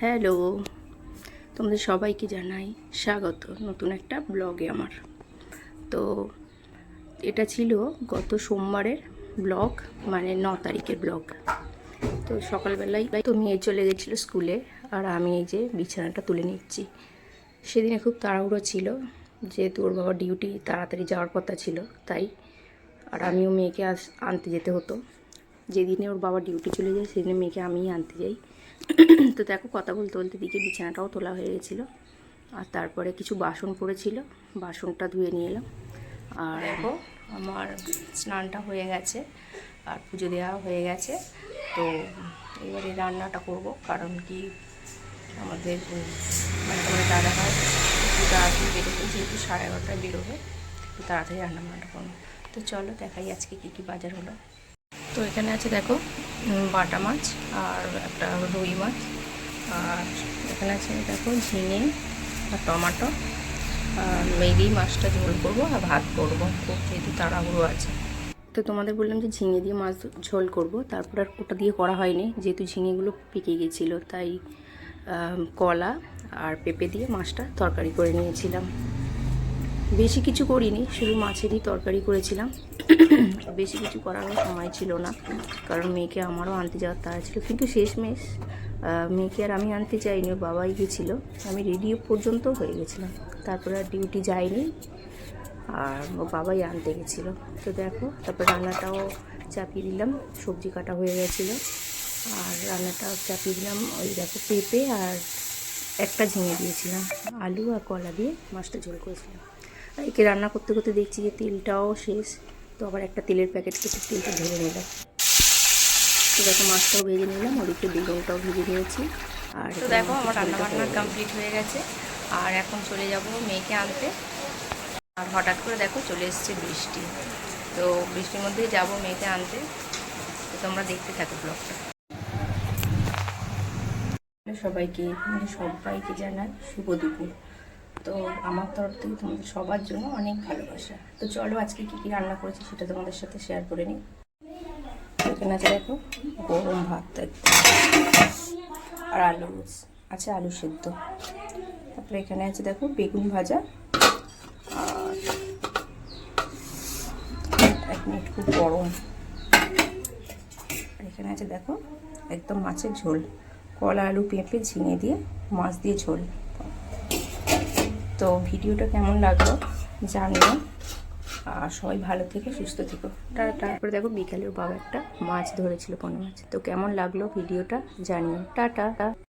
Hello, তোমাদের সবাইকে জানাই স্বাগত নতুন একটা ব্লগে আমার। তো এটা ছিল গত সোমবারের ব্লগ, মানে 9 তারিখের ব্লগ। তো সকালবেলায় তো মেয়ে চলে গেছিলো স্কুলে, আর আমি এই যে বিছানাটা তুলে নিচ্ছি। সেদিনে খুব তাড়াহুড়ো ছিল, যেহেতু ওর বাবা ডিউটি তাড়াতাড়ি যাওয়ার কথা ছিল তাই। আর আমিও মেয়েকে আনতে যেতে হতো। যেদিনে ওর বাবা ডিউটি চলে যায় সেদিনে মেয়েকে আমিই আনতে যাই। তো দেখো, কথা বলতে বলতে দিকে বিছানাটাও তোলা হয়ে গেছিলো। আর তারপরে কিছু বাসন পড়েছিল, বাসনটা ধুয়ে নিয়ে এলাম। আর দেখো আমার স্নানটা হয়ে গেছে আর পুজো দেওয়া হয়ে গেছে। তো এবারে রান্নাটা করব, কারণ কি আমাদের মানে তোমার দাদা হয় একটু তাড়াতাড়ি বেরোবে, যেহেতু 11:30টায় বেরোবে, একটু তাড়াতাড়ি রান্নাবান্না করবো। তো চলো দেখাই আজকে কী কী বাজার হলো। তো এখানে আছে দেখো বাটা মাছ আর একটা রুই মাছ, আর এখানে আছে দেখো ঝিঙে আর টমেটো। আর মেয়েই মাছটা ঝোল করবো আর ভাত করবো, খুব যেহেতু তাড়াহুড়ো আছে। তো তোমাদের বললাম যে ঝিঙে দিয়ে মাছ ঝোল করব, তারপর আর ওটা দিয়ে করা হয়নি, যেহেতু ঝিঙেগুলো পেকে গেছিলো তাই কলা আর পেঁপে দিয়ে মাছটা তরকারি করে নিয়েছিলাম। বেশি কিছু করিনি, শুধু মাছেরই তরকারি করেছিলাম। বেশি কিছু করারও সময় ছিল না, কারণ মেয়েকে আমারও আনতে যাওয়ার তাড়া ছিল। কিন্তু শেষমেশ মেয়েকে আর আমি আনতে চাইনি, ওর বাবাই গিয়েছিলো। আমি রেডি পর্যন্ত হয়ে গেছিলাম, তারপরে আর ডিউটি যাইনি, আর ও বাবাই আনতে গেছিলো। তো দেখো, তারপর রান্নাটাও চাপিয়ে দিলাম, সবজি কাটা হয়ে গেছিলো আর রান্নাটাও চাপিয়ে দিলাম। ওই দেখো পেঁপে আর একটা ঝিঙে দিয়েছিলাম, আলু আর কলা দিয়ে মাছটা ঝোল করেছিলাম। একে রান্না করতে করতে দেখছি যে তেলটাও শেষ, তো আবার একটা তেলের প্যাকেট কেটে তেলটা ঢেলে নিলাম। তো দেখো মাছটাও ভেজে নিলাম, ওদিকে বেগুনটাও ভেজে নিয়েছি। আর তো দেখো আমার রান্নাবান্না কমপ্লিট হয়ে গেছে, আর এখন চলে যাব মেয়েকে আনতে। আর হঠাৎ করে দেখো চলে এসছে বৃষ্টি, তো বৃষ্টির মধ্যেই যাব মেয়েকে আনতে। তো তোমরা দেখতে থাকো ব্লগটা। সবাইকে জানাই শুভ দুপুর। তো আমার তরফ থেকে তোমাদের সবার জন্য অনেক ভালোবাসা। তো চলো আজকে কী কী রান্না করেছি সেটা তোমাদের সাথে শেয়ার করে নিই। এখানে আছে দেখো গরম ভাত আর আলু আছে, আলু সেদ্ধ। তারপরে এখানে আছে দেখো বেগুন ভাজা, আর 1 মিনিট খুব গরম। আর এখানে আছে দেখো একদম মাছের ঝোল, কলা আলু পেঁপে ঝিঙে দিয়ে মাছ দিয়ে ঝোল। তো ভিডিওটা কেমন লাগলো জানিও, আর সবাই ভালো থেকে সুস্থ থেকো। তারপরে দেখো বিকালের বাবা একটা মাছ ধরেছিল, পোনা মাছ। তো কেমন লাগলো ভিডিওটা জানিও। টাটা।